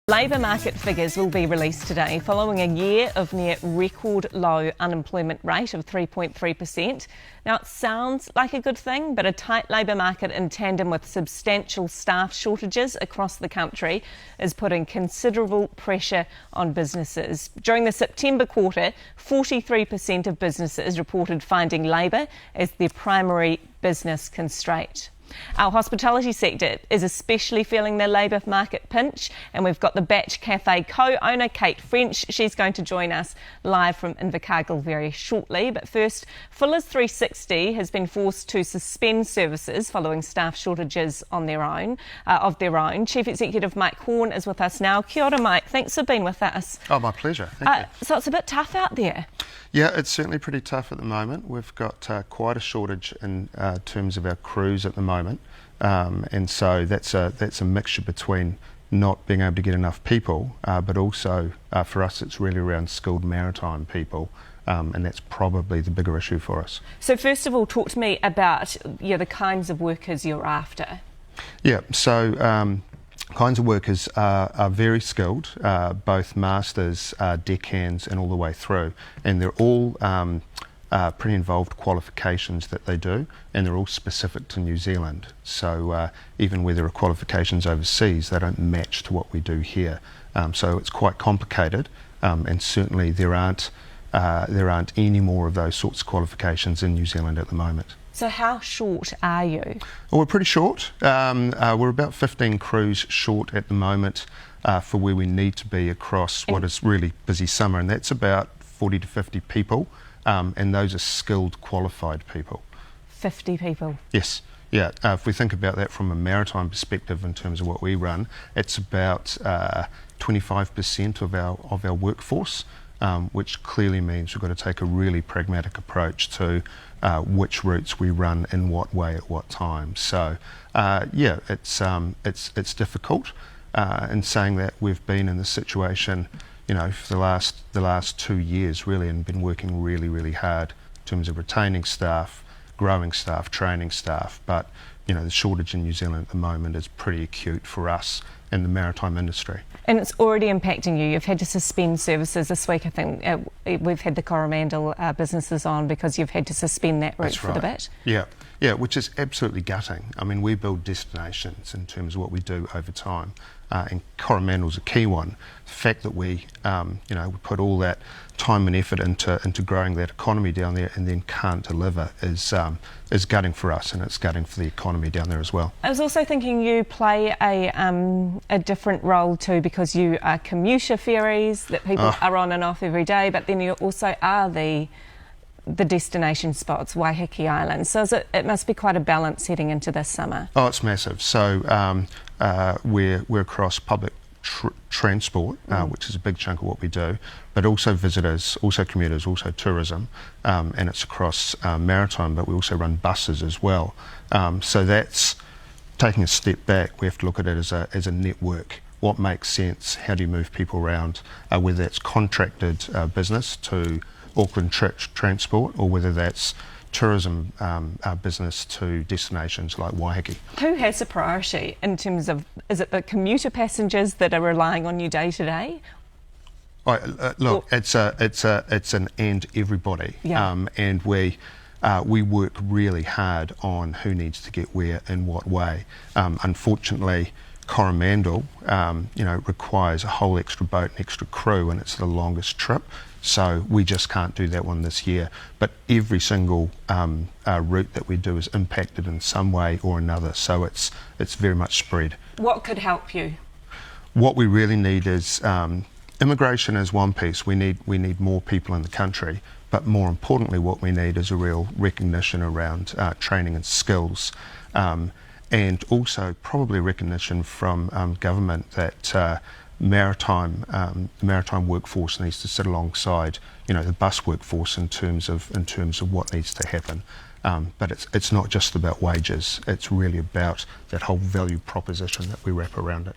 Labour market figures will be released today following a year of near record low unemployment rate of 3.3%. Now, it sounds like a good thing, but a tight labour market in tandem with substantial staff shortages across the country is putting considerable pressure on businesses. During the September quarter, 43% of businesses reported finding labour as their primary business constraint. Our hospitality sector is especially feeling the labour market pinch, and we've got the Batch Cafe co-owner Kate French. She's going to join us live from Invercargill very shortly. But first, Fuller's 360 has been forced to suspend services following staff shortages of their own. Chief Executive Mike Horn is with us now. Kia ora, Mike. Thanks for being with us. Oh, my pleasure. Thank you. So it's a bit tough out there. Yeah, it's certainly pretty tough at the moment. We've got quite a shortage in terms of our crews at the moment, and so that's a mixture between not being able to get enough people, but also for us it's really around skilled maritime people, and that's probably the bigger issue for us. So first of all, talk to me about the kinds of workers you're after. Yeah, so kinds of workers are very skilled, both masters, deckhands and all the way through, and they're all pretty involved qualifications that they do, and they're all specific to New Zealand. So even where there are qualifications overseas, they don't match to what we do here. So it's quite complicated, and certainly there aren't any more of those sorts of qualifications in New Zealand at the moment. So how short are you? Well, we're pretty short. We're about 15 crews short at the moment for where we need to be across what is really busy summer, and that's about 40 to 50 people, and those are skilled, qualified people. 50 people? Yes. Yeah, if we think about that from a maritime perspective in terms of what we run, it's about 25% of our workforce, which clearly means we've got to take a really pragmatic approach to which routes we run in what way at what time. So yeah, it's difficult. In saying that, we've been in this situation, for the last 2 years really, and been working really hard in terms of retaining staff, growing staff, training staff. But the shortage in New Zealand at the moment is pretty acute for us in the maritime industry. And it's already impacting you. You've had to suspend services this week. I think we've had the Coromandel businesses on because you've had to suspend that route for the bit. Yeah, which is absolutely gutting. I mean, we build destinations in terms of what we do over time, and Coromandel's a key one. The fact that we put all that time and effort into growing that economy down there and then can't deliver is gutting for us, and it's gutting for the economy down there as well. I was also thinking you play a different role too, because you are commuter ferries that people are on and off every day, but then you also are the destination spots, Waiheke Island. So it must be quite a balance heading into this summer. Oh, it's massive. So we're across public transport, which is a big chunk of what we do, but also visitors, also commuters, also tourism, and it's across maritime, but we also run buses as well. So that's taking a step back. We have to look at it as a network. What makes sense? How do you move people around? Whether that's contracted business to Auckland Transport, or whether that's tourism business to destinations like Waiheke. Who has a priority in terms of, is it the commuter passengers that are relying on you day to day? Look, it's an and everybody, and we work really hard on who needs to get where in what way. Unfortunately, Coromandel, requires a whole extra boat and extra crew, and it's the longest trip. So we just can't do that one this year. But every single route that we do is impacted in some way or another. So it's very much spread. What could help you? What we really need is immigration is one piece. We need more people in the country. But more importantly, what we need is a real recognition around training and skills. And also probably recognition from government that the maritime workforce needs to sit alongside, the bus workforce in terms of what needs to happen. But it's not just about wages. It's really about that whole value proposition that we wrap around it.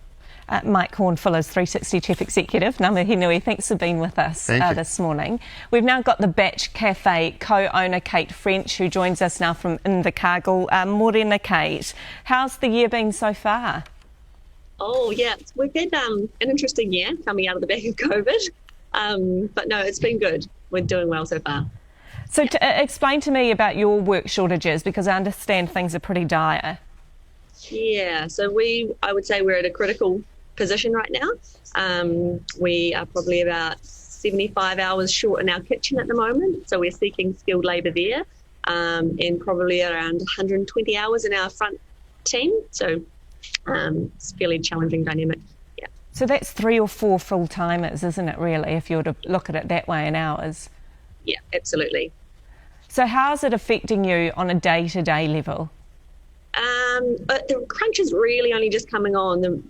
Mike Horn, Fuller's 360 Chief Executive. Ngā mihi nui, thanks for being with us this morning. We've now got the Batch Cafe co-owner Kate French, who joins us now from Invercargill. Morena, Kate. How's the year been so far? Oh, yeah. We've had an interesting year coming out of the back of COVID. But no, it's been good. We're doing well so far. So explain to me about your work shortages, because I understand things are pretty dire. Yeah, so I would say we're at a critical position right now. We are probably about 75 hours short in our kitchen at the moment. So we're seeking skilled labour there, and probably around 120 hours in our front team. So it's a fairly challenging dynamic. Yeah. So that's 3 or 4 full-timers, isn't it, really, if you were to look at it that way in hours? Yeah, absolutely. So how's it affecting you on a day-to-day level? But the crunch is really only just coming on.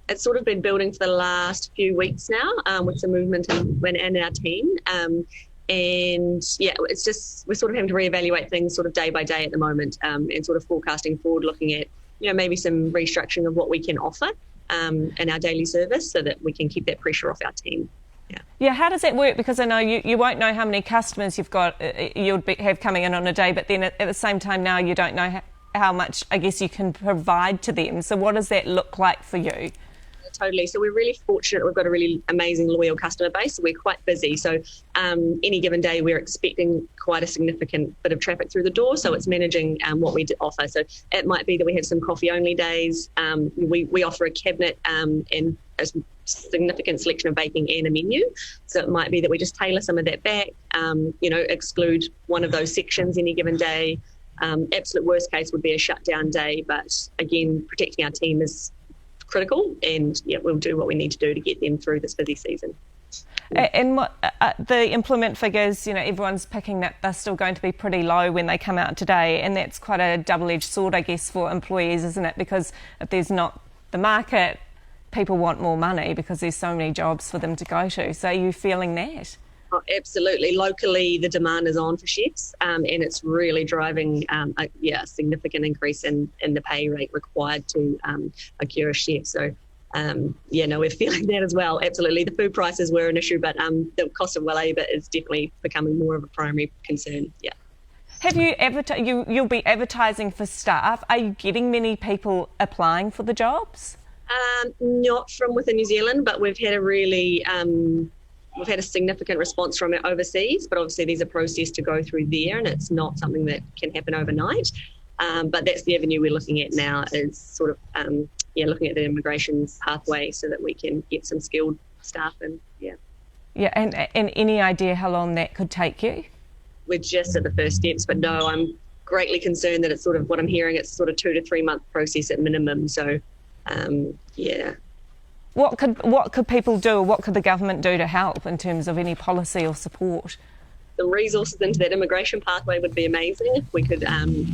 It's sort of been building for the last few weeks now, with some movement in our team. And yeah, it's just we're sort of having to reevaluate things sort of day by day at the moment, and sort of forecasting forward, looking at maybe some restructuring of what we can offer in our daily service, so that we can keep that pressure off our team. Yeah, how does that work? Because I know you won't know how many customers you'll have coming in on a day, but then at the same time now you don't know how much, I guess, you can provide to them. So what does that look like for you? Totally. So we're really fortunate. We've got a really amazing, loyal customer base. So we're quite busy. So any given day, we're expecting quite a significant bit of traffic through the door. So it's managing what we offer. So it might be that we have some coffee-only days. We offer a cabinet and a significant selection of baking and a menu. So it might be that we just tailor some of that back, exclude one of those sections any given day. Absolute worst case would be a shutdown day. But again, protecting our team is critical, and we'll do what we need to do to get them through this busy season. And what, the employment figures, everyone's picking that they're still going to be pretty low when they come out today, and that's quite a double-edged sword, I guess, for employees, isn't it? Because if there's not the market, people want more money because there's so many jobs for them to go to. So are you feeling that? Oh, absolutely. Locally, the demand is on for chefs, and it's really driving a significant increase in the pay rate required to procure a chef. So, we're feeling that as well. Absolutely. The food prices were an issue, but the cost of labour is definitely becoming more of a primary concern. Yeah. Have you you'll be advertising for staff. Are you getting many people applying for the jobs? Not from within New Zealand, but we've had we've had a significant response from it overseas, but obviously there's a process to go through there, and it's not something that can happen overnight. But that's the avenue we're looking at now, is sort of looking at the immigration pathway so that we can get some skilled staff in. Yeah, and any idea how long that could take you? We're just at the first steps, but no, I'm greatly concerned that it's sort of what I'm hearing. It's sort of 2 to 3 month process at minimum. So, yeah. What could people do, or what could the government do to help in terms of any policy or support? Some resources into that immigration pathway would be amazing. If we could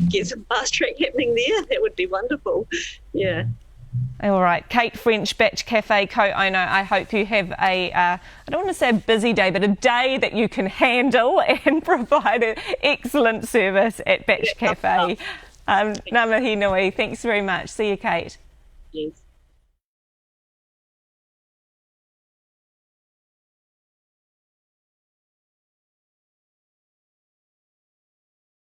get some fast track happening there, that would be wonderful. Yeah. All right, Kate French, Batch Cafe co-owner. I hope you have I don't want to say a busy day, but a day that you can handle and provide an excellent service at Batch Cafe. Ngā mihi nui. Thanks very much. See you, Kate. Yes.